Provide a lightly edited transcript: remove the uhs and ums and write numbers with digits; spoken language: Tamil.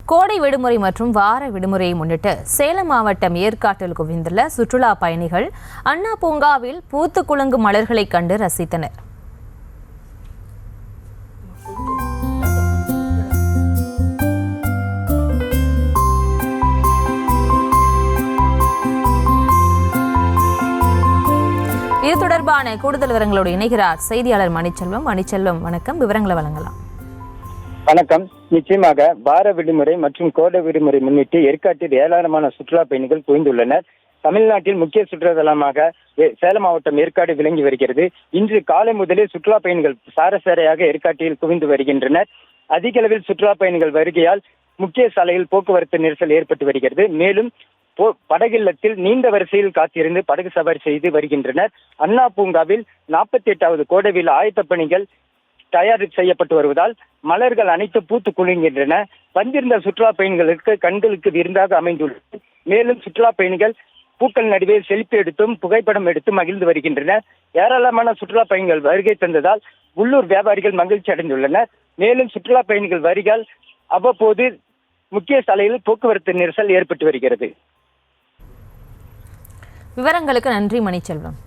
கோடை விடுமுறை மற்றும் வார விடுமுறையை முன்னிட்டு சேலம் மாவட்டம் ஏற்காட்டில் குவிந்துள்ள சுற்றுலா பயணிகள் அண்ணா பூங்காவில் பூத்து குலுங்கும் மலர்களை கண்டு ரசித்தனர். இது தொடர்பான கூடுதல் விவரங்களோடு இணைகிறார் செய்தியாளர் மணிச்செல்வம். மணிச்செல்வம், வணக்கம். விவரங்களை வழங்கலாம். வணக்கம். நிச்சயமாக வார விடுமுறை மற்றும் கோடை விடுமுறை முன்னிட்டு ஏற்காட்டில் ஏராளமான சுற்றுலா பயணிகள் குவிந்துள்ளனர். தமிழ்நாட்டில் முக்கிய சுற்றுலாத்தலமாக சேலம் மாவட்டம் ஏற்காடு விளங்கி வருகிறது. இன்று காலை முதலே சுற்றுலா பயணிகள் சாரசாரையாக ஏற்காட்டில் குவிந்து வருகின்றனர். அதிக அளவில் சுற்றுலா பயணிகள் வருகையால் முக்கிய சாலையில் போக்குவரத்து நெரிசல் ஏற்பட்டு வருகிறது. மேலும் படகில்லத்தில் நீண்ட வரிசையில் காத்திருந்து படகு சவாரி செய்து வருகின்றனர். அண்ணா பூங்காவில் 48வது கோடை விழா ஆயத்த பணிகள் தயார் செய்யப்பட்டு வருவதால் மலர்கள் அனைத்து பூத்து குலுங்குகின்றன. வந்திருந்த சுற்றுலா பயணிகளுக்கு கண்களுக்கு விருந்தாக அமைந்துள்ளது. மேலும் சுற்றுலா பயணிகள் பூக்கள் நடுவே செல்ஃபி எடுத்தும் புகைப்படம் எடுத்து மகிழ்ந்து வருகின்றனர். ஏராளமான சுற்றுலா பயணிகள் வருகை தந்ததால் உள்ளூர் வியாபாரிகள் மகிழ்ச்சி அடைந்துள்ளனர். மேலும் சுற்றுலா பயணிகள் வருகையால் அவ்வப்போது முக்கிய சாலையில் போக்குவரத்து நெரிசல் ஏற்பட்டு வருகிறது. விவரங்களுக்கு நன்றி மணிச்செல்வம்.